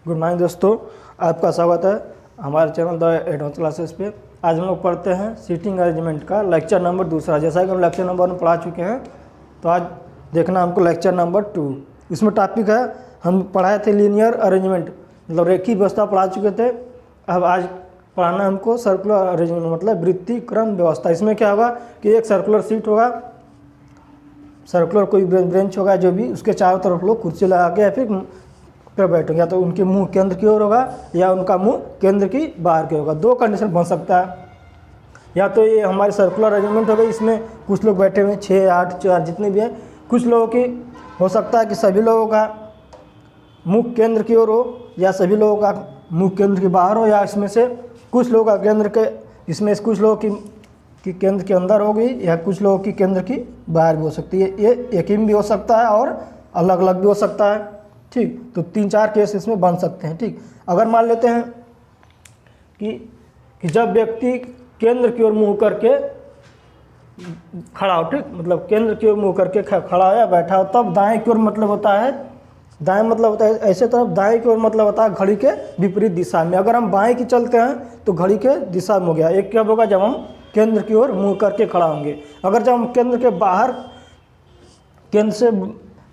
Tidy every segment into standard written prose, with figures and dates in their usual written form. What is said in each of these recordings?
Good morning दोस्तों, आपका स्वागत है हमारे चैनल द एडवांस क्लासेस पे। आज हम लोग पढ़ते हैं सीटिंग अरेंजमेंट का लेक्चर नंबर 2। जैसा कि हम लेक्चर नंबर 1 पढ़ा चुके हैं, तो आज देखना हमको लेक्चर नंबर 2। इसमें टॉपिक है, हम पढ़ाए थे लीनियर अरेंजमेंट, मतलब रेखीय व्यवस्था पढ़ा चुके थे। अब आज पढ़ाना हमको सर्कुलर अरेंजमेंट, मतलब वृत्तीय क्रम व्यवस्था। इसमें क्या होगा कि एक सर्कुलर सीट होगा, सर्कुलर कोई ब्रेंच होगा, जो भी उसके चारों तरफ लोग कुर्सी लगा के या फिर बैठेंगे, या तो उनके मुंह केंद्र की ओर होगा या उनका मुंह केंद्र की बाहर की होगा। दो कंडीशन बन सकता है, या तो ये हमारी सर्कुलर अरेंजमेंट हो गई, इसमें कुछ लोग बैठे हुए हैं 6, 8, 4 जितने भी हैं। कुछ लोगों की हो सकता है कि सभी लोगों का मुख केंद्र की ओर हो, या सभी लोगों का मुख केंद्र के बाहर हो, या इसमें से कुछ लोगों का केंद्र के इसमें से कुछ लोगों की केंद्र के अंदर होगी, या कुछ लोगों की केंद्र की बाहर भी हो सकती है। ये एक ही भी हो सकता है और अलग अलग भी हो सकता है। ठीक, तो 3-4 केस इसमें बन सकते हैं। ठीक, अगर मान लेते हैं कि जब व्यक्ति केंद्र की ओर मुंह करके खड़ा हो, ठीक, मतलब केंद्र की ओर मुंह करके खड़ा हो या बैठा हो, तब दाएं की ओर मतलब होता है, दाएं मतलब होता है ऐसे तरफ, दाएं की ओर मतलब होता है घड़ी के विपरीत दिशा में। अगर हम बाएं की चलते हैं तो घड़ी के दिशा में हो गया। एक कब होगा, जब हम केंद्र की ओर मुंह करके खड़ा होंगे। अगर जब हम केंद्र के बाहर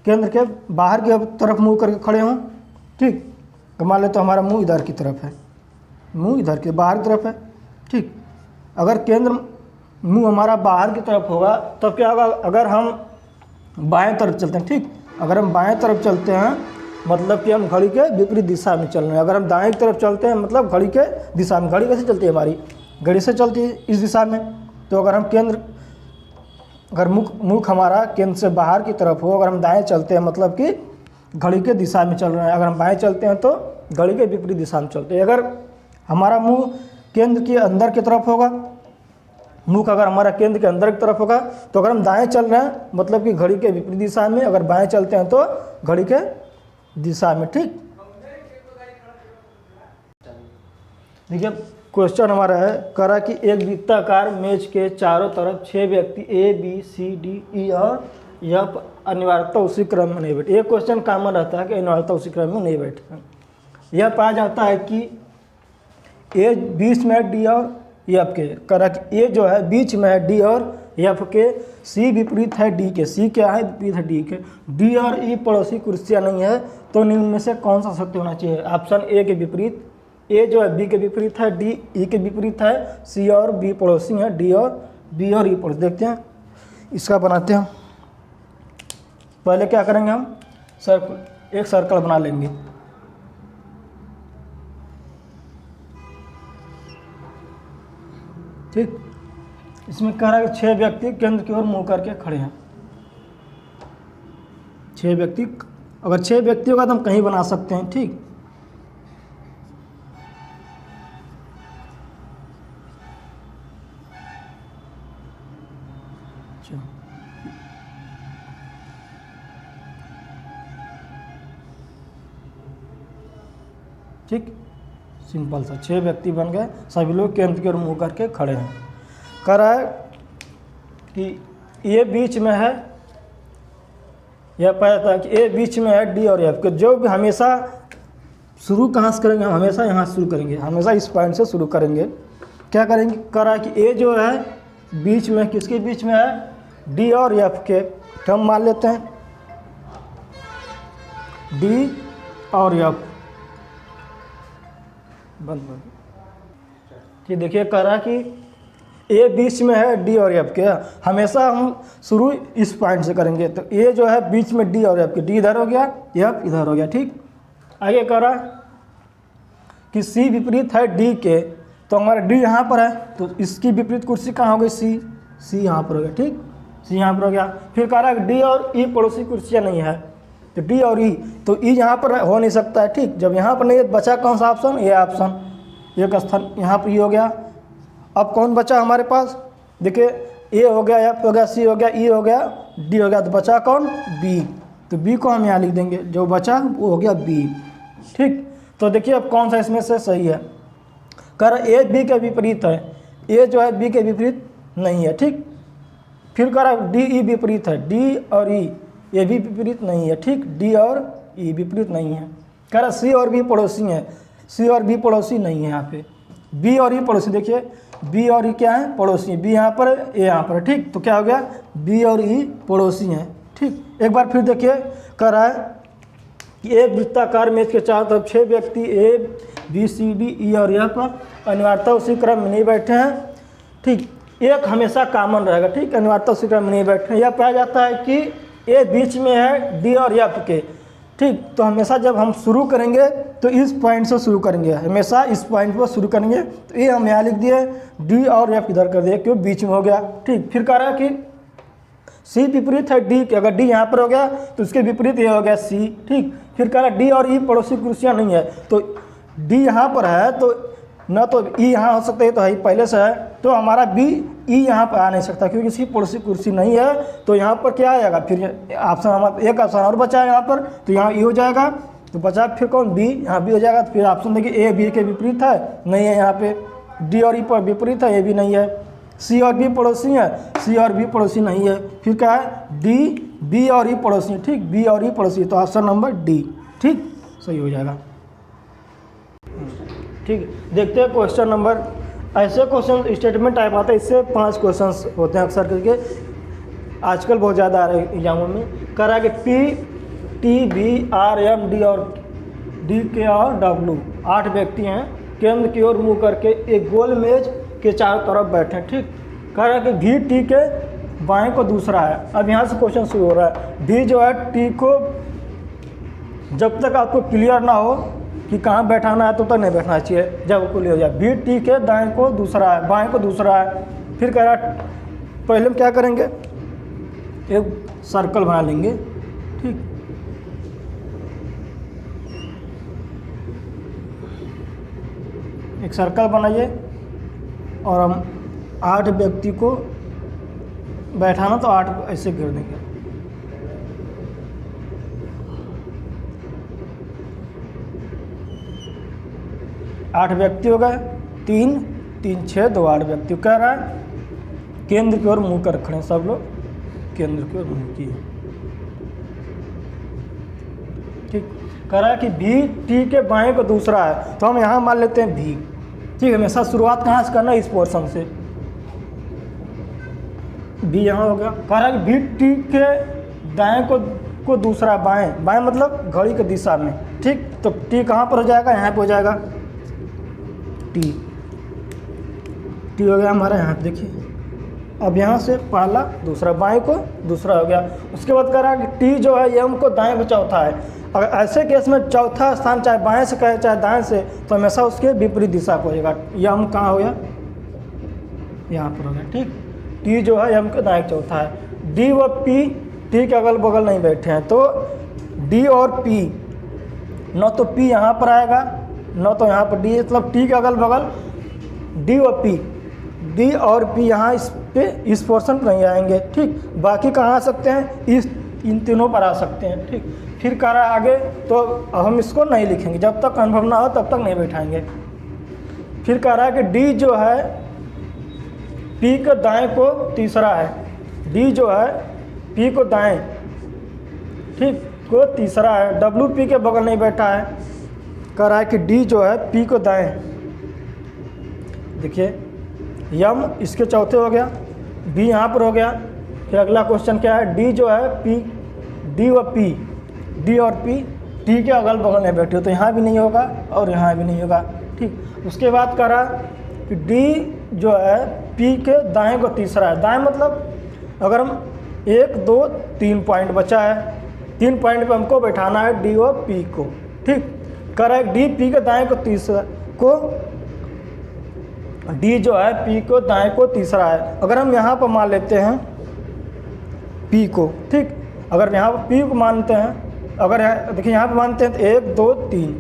केंद्र के बाहर की तरफ मुंह करके खड़े हों, ठीक, तो मान ले तो हमारा मुंह इधर की तरफ है, मुंह इधर के बाहर की तरफ है। ठीक, अगर केंद्र मुंह हमारा बाहर की तरफ होगा तब क्या होगा, अगर हम बाएं तरफ चलते हैं, ठीक, अगर हम बाएं तरफ चलते हैं मतलब कि हम घड़ी के विपरीत दिशा में चल रहे हैं। अगर हम दाएं की तरफ चलते हैं मतलब घड़ी के दिशा में। घड़ी कैसे चलती है, हमारी घड़ी से चलती है इस दिशा में। तो अगर हम अगर मुख हमारा केंद्र से बाहर की तरफ हो, अगर हम दाएं चलते हैं मतलब कि घड़ी के दिशा में चल रहे हैं। अगर हम बाएं चलते हैं तो घड़ी के विपरीत दिशा में चलते हैं। अगर हमारा मुंह केंद्र के अंदर की तरफ होगा, मुख अगर हमारा केंद्र के अंदर की तरफ होगा, तो अगर हम दाएं चल रहे हैं मतलब कि घड़ी के विपरीत दिशा में, अगर बाएं चलते हैं तो घड़ी के दिशा में। ठीक, देखिए क्वेश्चन हमारा है, करा कि एक वृत्ताकार मेज के चारों तरफ 6 व्यक्ति A, B, C, D, E और F अनिवार्यता उसी क्रम में नहीं बैठे। ये क्वेश्चन कॉमन रहता है कि अनिवार्यता उसी क्रम में नहीं बैठे। यह पाया जाता है कि A बीच में है D और F के। करा कि A जो है बीच में है D और F के, C विपरीत है D के। C क्या है, विपरीत है D के। D और E पड़ोसी कुर्सियाँ नहीं है, तो निम्न में से कौन सा सत्य होना चाहिए। ऑप्शन A के विपरीत, A जो है B के विपरीत है, D E के विपरीत है, C और B पड़ोसी हैं, D और B और E पड़ोसी। देखते हैं, इसका बनाते हैं। पहले क्या करेंगे, हम एक सर्कल बना लेंगे। ठीक, इसमें कह रहा है कि 6 व्यक्ति केंद्र की ओर मुंह करके खड़े हैं। 6 व्यक्ति, अगर 6 व्यक्ति होगा तो हम कहीं बना सकते हैं। ठीक, ठीक, सिंपल सा 6 व्यक्ति बन गए, सभी लोग केंद्र की ओर मुंह करके खड़े हैं। कह रहा है कि ये बीच में है, यह पता है कि ए बीच में है D और F के। जो भी हमेशा शुरू कहाँ से करेंगे, हम हमेशा यहाँ से शुरू करेंगे, हमेशा इस पॉइंट से शुरू करेंगे। क्या करेंगे, कह रहा है कि ए जो है बीच में, किसके बीच में है, D और F के। तो हम मान लेते हैं D और F बंद। ठीक, देखिए कह रहा है कि ए बीच में है D और F के। हमेशा हम शुरू इस पॉइंट से करेंगे, तो ए जो है बीच में D और F के, D इधर हो गया, F इधर हो गया। ठीक, आगे कह रहा है कि C विपरीत है D के, तो हमारा D यहाँ पर है, तो इसकी विपरीत कुर्सी कहाँ हो गई, C यहाँ पर हो गया। ठीक, C यहाँ पर हो गया। फिर कह रहा है कि D और E पड़ोसी कुर्सियाँ नहीं है, तो D और E, तो E यहाँ पर हो नहीं सकता है। ठीक, जब यहाँ पर नहीं है, बचा कौन सा ऑप्शन, ये ऑप्शन, एक स्थान यहाँ पर E हो गया। अब कौन बचा हमारे पास, देखिए A हो गया, F हो गया, C हो गया, E हो गया, D हो गया, तो बचा कौन, B। तो B को हम यहाँ लिख देंगे, जो बचा वो हो गया B। ठीक, तो देखिए अब कौन सा इसमें से सही है। कर A B के विपरीत है, A जो है B के विपरीत नहीं है। ठीक, फिर कह रहा है D E विपरीत है, D और E ये भी विपरीत नहीं है। ठीक, D और E विपरीत नहीं है। कह रहा सी और बी पड़ोसी हैं, सी और बी पड़ोसी नहीं है यहाँ पे, बी और ई पड़ोसी, देखिए बी और ई क्या है पड़ोसी, बी यहाँ पर ए यहाँ पर, ठीक। तो क्या हो गया, बी और ई पड़ोसी हैं, ठीक। एक बार फिर देखिए कह रहा है कि एक वृत्ताकार मेज के चारों तरफ 6 व्यक्ति A B C D E और एफ अनिवार्यता उसी क्रम में नहीं बैठे हैं, ठीक। एक हमेशा कॉमन रहेगा, ठीक, अनिवार्यता उसी क्रम में नहीं बैठे हैं। यह पाया जाता है कि ए बीच में है डी और एफ के, ठीक। तो हमेशा जब हम शुरू करेंगे तो इस पॉइंट से शुरू करेंगे, हमेशा इस पॉइंट पर शुरू करेंगे। तो ये हम यहाँ लिख दिए, डी और एफ इधर कर दिए क्यों बीच में हो गया, ठीक। फिर कह रहा है कि सी विपरीत है डी के, अगर डी यहाँ पर हो गया तो उसके विपरीत ये हो गया सी, ठीक। फिर कह रहा है डी और ई पड़ोसी कुर्सियाँ नहीं है, तो डी यहाँ पर है तो न तो ई यहाँ हो सकता है, तो है पहले से है, तो हमारा बी ई यहाँ पर आ नहीं सकता क्योंकि इसकी पड़ोसी कुर्सी नहीं है। तो यहाँ पर क्या आएगा, फिर ऑप्शन हमारा एक ऑप्शन और बचा है यहाँ पर, तो यहाँ ई हो जाएगा, तो बचा फिर कौन बी, यहाँ बी हो जाएगा। तो फिर ऑप्शन देखिए ए बी के विपरीत है, नहीं है यहाँ पे, डी और ई पर विपरीत है, ए भी नहीं है। सी और बी पड़ोसी है, सी और बी पड़ोसी नहीं है। फिर क्या है, डी बी और ई पड़ोसी, ठीक, बी और ई पड़ोसी, तो ऑप्शन नंबर डी, ठीक, सही हो जाएगा, ठीक। देखते हैं क्वेश्चन नंबर, ऐसे क्वेश्चन स्टेटमेंट टाइप आता है, इससे 5 क्वेश्चंस होते हैं अक्सर करके, आजकल बहुत ज़्यादा आ रहे हैं एग्जामों में। कह रहा है कि P T B R M D और डी के और डब्ल्यू 8 व्यक्ति हैं, केंद्र की ओर मुँह करके एक गोल मेज के चारों तरफ बैठे, ठीक। कह रहा है कि भी टी के बाएं को दूसरा है। अब यहाँ से क्वेश्चन शुरू हो रहा है, भी जो है टी को जब तक आपको क्लियर ना हो कि कहाँ बैठाना है तो तक नहीं बैठना चाहिए, जब वो क्लियर हो जाए। भी टी के दाएं को दूसरा है, बाएं को दूसरा है। फिर कह रहा है पहले हम क्या करेंगे, एक सर्कल बना लेंगे, ठीक। एक सर्कल बनाइए और हम 8 व्यक्ति को बैठाना, तो 8 ऐसे गिर देंगे। आठ व्यक्ति हो गए, 3 3 6 2 8 व्यक्ति। कह रहा है केंद्र की ओर मुंह कर खड़े, सब लोग केंद्र की ओर मुंह किए, ठीक। कह रहा है कि भी टी के बाएं को दूसरा है, तो हम यहाँ मान लेते हैं भी, ठीक। हमेशा शुरुआत कहाँ से करना है, इस पोर्शन से, बी यहाँ हो गया। कह रहा है कि भी टी के दाएं को दूसरा, बाएं बाएं मतलब घड़ी की दिशा में, ठीक। तो टी कहाँ पर हो जाएगा, यहाँ पे हो जाएगा, टी टी हो गया हमारा यहाँ पे, देखिए। अब यहाँ से पहला दूसरा, बाएं को दूसरा हो गया। उसके बाद कह रहा है कि टी जो है एम को दाएं को चौथा है। अगर ऐसे केस में चौथा स्थान चाहे बाएं से कहे चाहे दाएं से, तो हमेशा उसके विपरीत दिशा को होगा। यम कहाँ हो गया, यहाँ पर हो गया, ठीक। टी जो है एम के दाएं चौथा है। डी व पी टी के अगल बगल नहीं बैठे हैं, तो डी और पी, न तो पी यहाँ पर आएगा न तो यहाँ पर डी, मतलब टी के अगल बगल डी व पी, डी और पी यहाँ इस पोर्शन पर नहीं आएंगे, ठीक। बाकी कहाँ आ सकते हैं, इन तीनों पर आ सकते हैं, ठीक। फिर कह रहा है आगे, तो हम इसको नहीं लिखेंगे, जब तक कन्फर्म ना हो तब तक नहीं बैठाएंगे। फिर कह रहा है कि डी जो है पी के दाएं को तीसरा है, डी जो है पी को दाएं, ठीक, को तीसरा है। डब्ल्यू पी के बगल नहीं बैठा है। कह रहा है कि डी जो है पी को दाएं, देखिए यम इसके चौथे हो गया, बी यहाँ पर हो गया। फिर अगला क्वेश्चन क्या है, डी जो है पी, डी व पी, डी और पी टी के अगल बगल नहीं बैठे हो, तो यहाँ भी नहीं होगा और यहाँ भी नहीं होगा, ठीक। उसके बाद कह रहा कि डी जो है पी के दाएं को तीसरा है। दाएं मतलब अगर हम 1 2 3 पॉइंट बचा है, 3 पॉइंट पे हमको बैठाना है डी और पी को, ठीक। कह रहा है डी पी के दाएं को तीसरा को, डी जो है पी को दाएं को तीसरा है। अगर हम यहाँ पर मान लेते हैं पी को, ठीक। अगर यहाँ पर पी को मानते हैं, अगर देखिए यहाँ पे मानते हैं तो 1 2 3,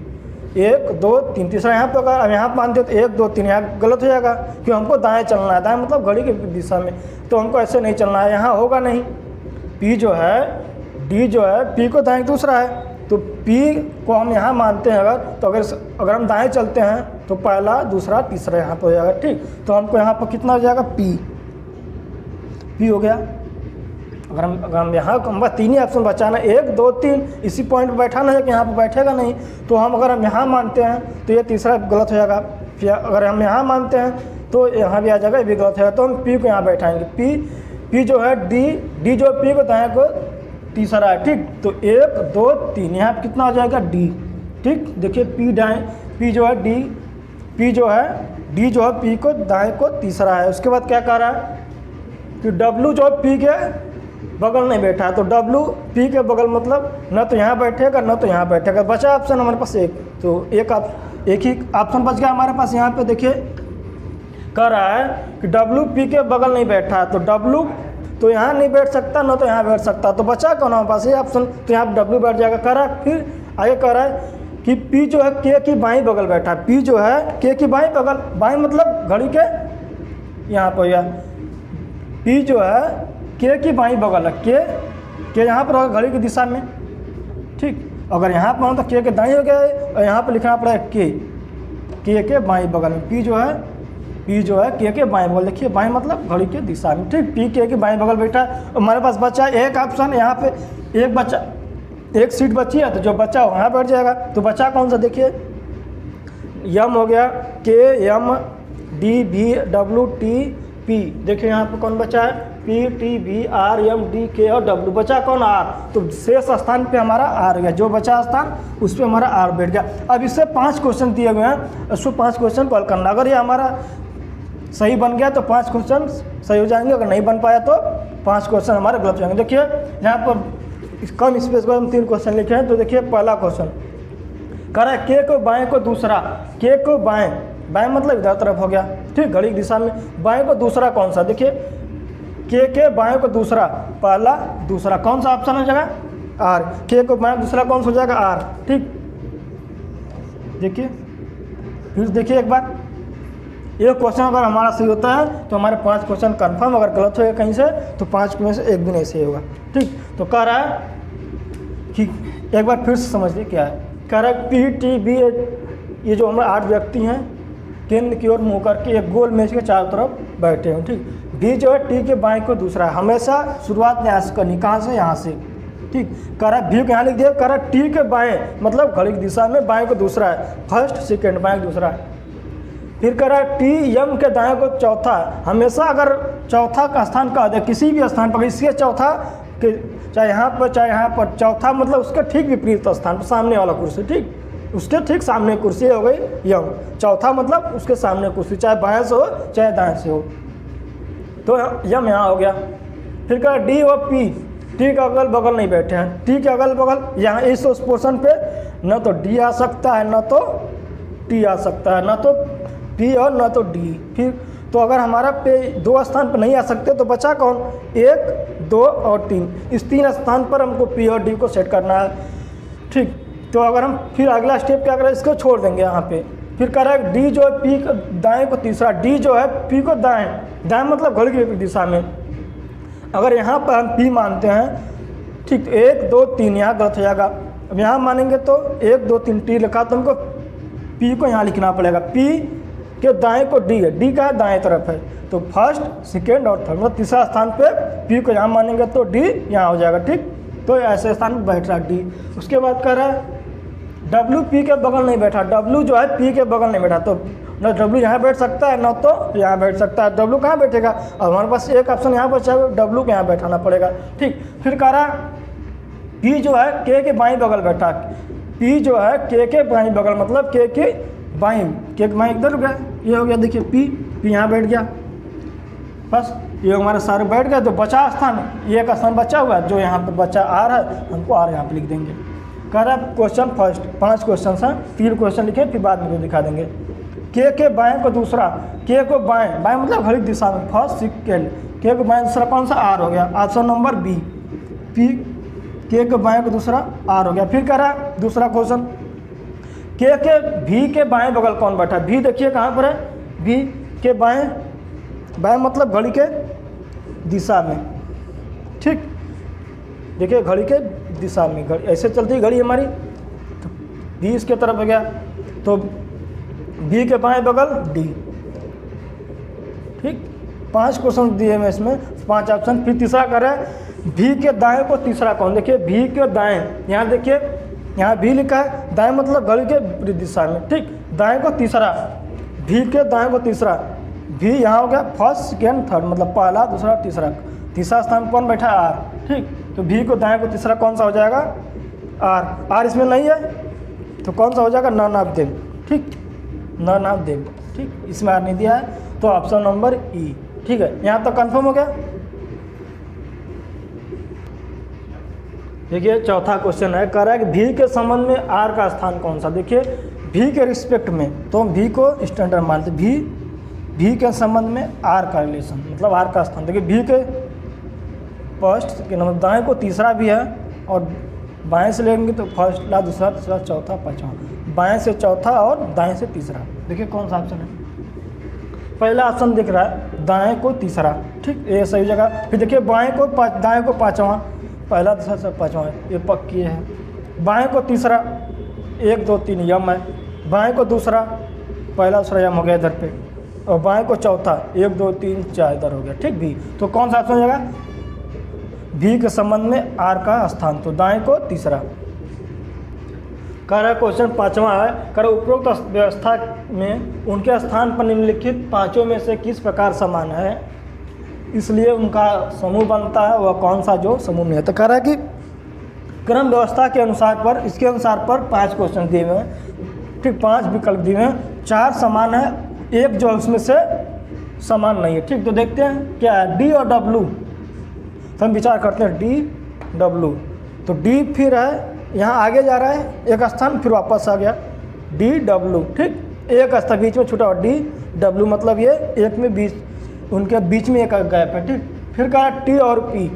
1 2 3 तीसरा यहाँ पे, अगर यहाँ पे मानते हैं तो 1 2 3, यहाँ गलत हो जाएगा क्योंकि हमको दाएं चलना है। दाएं मतलब घड़ी की दिशा में, तो हमको ऐसे नहीं चलना है, यहाँ होगा नहीं। पी जो है, डी जो है पी को दाएं दूसरा है, तो पी को हम यहाँ मानते हैं तो अगर हम दाएं चलते हैं तो पहला दूसरा तीसरा यहाँ पर हो जाएगा, ठीक। तो हमको यहाँ पर कितना हो जाएगा, पी हो गया। अगर हम यहाँ हम तीन ही ऑप्शन बचाना, 1 2 3 इसी पॉइंट पर बैठाना है कि यहाँ पर बैठेगा नहीं, तो अगर हम यहाँ मानते हैं तो ये तीसरा गलत हो जाएगा। फिर अगर हम यहाँ मानते हैं तो यहाँ भी आ जाएगा, ये भी गलत होगा। तो हम पी को यहाँ बैठाएंगे। पी जो है डी जो पी को दाएँ को तीसरा है, ठीक। तो 1 2 3 यहाँ पर कितना हो जाएगा, डी, ठीक। देखिए पी जो है डी जो है पी को दाएँ को तीसरा है। उसके बाद क्या कह रहा है कि डब्लू जो पी के बगल नहीं बैठा है, तो डब्लू पी के बगल मतलब न तो यहाँ बैठेगा न तो यहाँ बैठेगा। बचा ऑप्शन हमारे पास एक, तो एक ही ऑप्शन बच गया हमारे पास। यहाँ पे देखिए कह रहा है कि डब्लू पी के बगल नहीं बैठा है, तो डब्लू तो यहाँ नहीं बैठ सकता न तो यहाँ बैठ सकता, तो बचा कौन हमारे पास, ये ऑप्शन। तो यहाँ डब्लू बैठ जाएगा। कह रहा है फिर आगे कह रहा है कि पी जो है के की बाईं बगल बैठा है। पी जो है के की बाईं बगल, बाईं मतलब घड़ी के यहाँ पर या पी जो है के की बाईं बगल है, के यहाँ पर होगा घड़ी की दिशा में, ठीक। अगर यहाँ पर हो तो के दाईं हो गया, और यहाँ पर लिखना पड़ेगा के बाईं बगल में। पी जो है के बाईं बगल, देखिए बाईं मतलब घड़ी के दिशा में, ठीक। पी के बाईं बगल बैठा है। हमारे पास बचा एक ऑप्शन, यहाँ पे एक सीट बची है, तो जो बचा वहाँ बैठ जाएगा। तो बचा कौन सा, देखिए यम हो गया, K M D V W T P. देखिए यहाँ पे कौन बचा है, P T V R M D K और डब्ल्यू। बचा कौन, आर। तो शेष स्थान पे हमारा आर गया, जो बचा स्थान उस पर हमारा आर बैठ गया। अब इससे 5 क्वेश्चन दिए हुए हैं, उसको 5 क्वेश्चन कॉल करना। अगर ये हमारा सही बन गया तो 5 क्वेश्चन सही हो जाएंगे, अगर नहीं बन पाया तो 5 क्वेश्चन हमारे गलत हो जाएंगे। देखिए यहाँ पर कम स्पेस को हम 3 क्वेश्चन लिखे हैं। तो देखिए पहला क्वेश्चन कह रहा है के को बाएं को दूसरा, के को बाएं मतलब इधर तरफ हो गया, ठीक, घड़ी की दिशा में। बाएं को दूसरा कौन सा, देखिए के बाएं को दूसरा, पहला दूसरा कौन सा ऑप्शन हो जाएगा, आर। के को बाएं दूसरा कौन सा हो जाएगा, आर, ठीक। देखिए फिर देखिए एक बार, ये क्वेश्चन अगर हमारा सही होता है तो हमारे 5 क्वेश्चन कंफर्म, अगर गलत होगा कहीं से तो 5 में से एक भी नहीं सही होगा, ठीक। तो कह रहा है कि एक बार फिर से समझिए क्या है। कह रहा है पी टी बी, ये जो हमारे 8 व्यक्ति हैं केंद्र की ओर मुँह करके एक गोल मेज के चारों तरफ बैठे हैं, ठीक। बी जो है टी के बाएं को दूसरा है, हमेशा शुरुआत यहाँ से करनी, कहाँ से, यहाँ से, ठीक। कह रहा है बी को यहाँ लिख दिया। कह रहा है टी के बाएं मतलब घड़ी की दिशा में बाएं को दूसरा है, फर्स्ट सेकेंड बाएं दूसरा है। फिर कह रहा है टी एम के दाएं को चौथा है, हमेशा अगर चौथा का स्थान कह दे किसी भी स्थान पर, इसके चौथा के चाहे यहाँ पर चौथा मतलब उसके ठीक विपरीत स्थान पर, सामने वाला कुर्सी, ठीक, उसके ठीक सामने कुर्सी हो गई यम। चौथा मतलब उसके सामने कुर्सी, चाहे बाएं से हो चाहे दाएं से हो, तो यम यहाँ हो गया। फिर कह डी और पी, टी के अगल बगल नहीं बैठे हैं, टी के अगल बगल यहाँ इस पोर्शन पे न तो डी आ सकता है न तो टी आ सकता है, न तो पी और न तो डी। फिर तो अगर हमारा पे 2 स्थान पर नहीं आ सकते तो बचा कौन, 1 2 और 3, इस 3 स्थान पर हमको पी और डी को सेट करना है, ठीक। तो अगर हम फिर अगला स्टेप क्या करें, इसको छोड़ देंगे यहाँ पे। फिर कह रहा है डी जो है पी को दाएं को तीसरा, डी जो है पी को दाएं मतलब घड़ी की विपरीत दिशा में। अगर यहाँ पर हम पी मानते हैं, ठीक, तो 1 2 3 यहाँ गलत हो जाएगा। अब यहाँ मानेंगे तो 1 2 3 टी लिखा, तो हमको पी को यहाँ लिखना पड़ेगा। पी के दाएं को डी है, डी का है दाएं तरफ है, तो फर्स्ट सेकेंड और थर्ड मतलब तीसरा स्थान पे पी को यहाँ मानेंगे तो डी यहाँ हो जाएगा, ठीक। तो ऐसे स्थान पर बैठ रहा है डी। उसके बाद कह रहा है डब्ल्यू पी के बगल नहीं बैठा, डब्ल्यू जो है पी के बगल नहीं बैठा, तो न डब्ल्यू यहाँ बैठ सकता है न तो यहाँ बैठ सकता है। डब्ल्यू कहाँ बैठेगा, अब हमारे पास एक ऑप्शन यहाँ बचा है, डब्ल्यू को यहाँ बैठाना पड़ेगा, ठीक। फिर कह रहा पी जो है के बाईं बगल बैठा, पी जो है के बाईं बगल मतलब के बाईं इधर गया, ये हो गया। देखिए पी यहाँ बैठ गया, बस ये हमारे सारे बैठ गए। तो बचा स्थान, ये एक स्थान बचा हुआ है जो यहाँ पर बचा आर है, हमको आर यहाँ पर लिख देंगे। कह रहा है क्वेश्चन फर्स्ट, 5 क्वेश्चन हैं, 3 क्वेश्चन लिखे फिर बाद में दिखा देंगे। के बाएं को दूसरा, के को बाएं मतलब घड़ी दिशा में, फर्स्ट सेकेंड, के को बाएं दूसरा कौन सा, आर हो गया। ऑप्शन नंबर बी, पी के बाएं को दूसरा आर हो गया। फिर कह रहा है दूसरा क्वेश्चन के भी के बाएं बगल कौन बैठा, भी देखिए कहाँ पर है, भी के बाएं मतलब घड़ी के दिशा में, ठीक। देखिए घड़ी के दिशा में, घड़ी ऐसे चलती है घड़ी हमारी, तो बी इसके तरफ हो गया, तो बी के बाएं बगल डी, ठीक। 5 क्वेश्चन दिए हैं इसमें, 5 ऑप्शन। फिर तीसरा करें भी के दाएं को तीसरा कौन, देखिए भी के दाएं, यहाँ देखिए यहाँ भी लिखा है, दाएं मतलब घड़ी के विपरीत दिशा में, ठीक। दाएं को तीसरा, भी के दाएं को तीसरा, भी यहाँ हो गया फर्स्ट सेकेंड थर्ड, मतलब पहला दूसरा तीसरा, तीसरा स्थान पर कौन बैठा है, आर, ठीक। तो भी को दाएं को तीसरा कौन सा हो जाएगा, आर। आर इसमें नहीं है तो कौन सा हो जाएगा, न नाप देव, ठीक, न नाप देव, ठीक। इसमें आर नहीं दिया है तो ऑप्शन नंबर ई, ठीक है। यहाँ तक कंफर्म हो गया। देखिए चौथा क्वेश्चन है, कह रहा है कि भी के संबंध में आर का स्थान कौन सा। देखिए भी के रिस्पेक्ट में तो हम भी को स्टैंडर्ड मानते, भी के संबंध में आर का रिलेशन मतलब आर का स्थान। देखिए भी के फर्स्ट के नंबर दाएं को तीसरा भी है और बाएं से लेंगे तो फर्स्ट ला दूसरा तीसरा चौथा पाँचवा, बाएं से चौथा और दाएं से तीसरा। देखिए कौन सा ऑप्शन है, पहला ऑप्शन दिख रहा है दाएं को तीसरा, ठीक, ये सही जगह। फिर देखिए बाएं को दाएं को पाँचवा, पहला दूसरा सब पाँचवा है, ये पक्की है। बाएं को तीसरा 1 2 3 यम है, बाएं को दूसरा पहला दूसरा यम हो गया इधर पे, और बाएं को चौथा 1 2 3 4 इधर हो गया, ठीक। भी तो कौन सा ऑप्शन हो जाएगा, भी के संबंध में आर का स्थान तो दाएं को तीसरा। कह रहा है क्वेश्चन पाँचवा है, कह रहा उपरोक्त व्यवस्था में उनके स्थान पर निम्नलिखित पांचों में से किस प्रकार समान है, इसलिए उनका समूह बनता है, वह कौन सा जो समूह नहीं है। तो कह रहा है कि क्रम व्यवस्था के अनुसार पर इसके अनुसार पर 5 क्वेश्चन दिए हुए हैं, ठीक, 5 विकल्प दिए हैं, 4 समान है, एक जो उसमें से समान नहीं है, ठीक। तो देखते हैं क्या है, डी और डब्लू, तो हम विचार करते हैं डी डब्लू। तो डी फिर है यहाँ आगे जा रहा है एक स्थान फिर वापस आ गया, डी डब्लू, ठीक, एक स्थान बीच में छूटा और डी डब्लू मतलब ये एक में बीच उनके बीच में एक गैप है, ठीक। फिर कहा टी और पी,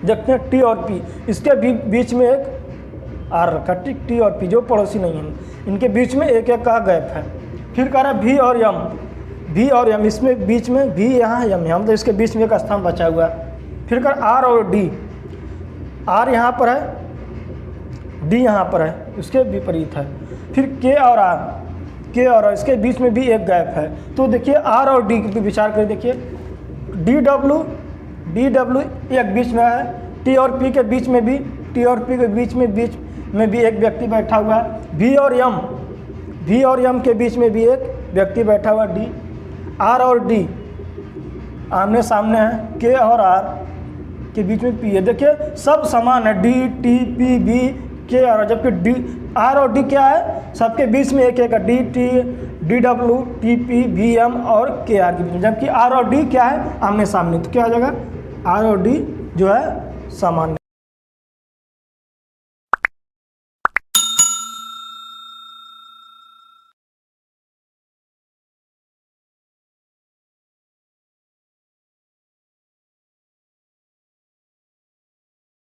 देखते हैं टी और पी, इसके बीच में एक आर रखा, ठीक, टी और पी जो पड़ोसी नहीं है, इनके बीच में एक एक का गैप है। फिर कह रहा भी और यम, भी और यम, इसमें बीच में भी यहाँ यम यहाँ, तो इसके बीच में एक स्थान बचा हुआ है। फिर कर आर और डी, आर यहाँ पर है, डी यहाँ पर है, उसके विपरीत है। फिर के और आर, के और इसके बीच में भी एक गैप है। तो देखिए आर और डी पे विचार करें, देखिए डी डब्लू एक बीच में है, टी और पी के बीच में भी, टी और पी के बीच में भी एक व्यक्ति बैठा हुआ है। भी और यम के बीच में भी एक व्यक्ति बैठा हुआ है, डी। आर और डी आमने सामने है, के और आर के बीच में पी है। देखिए सब समान है, D T P B K R, जबकि डी आर और डी क्या है, सबके बीच में एक एक D T D W T P V M और के आर के बीच में, जबकि आर और डी क्या है, आमने सामने। तो क्या हो जाएगा, आर और डी जो है सामान्य।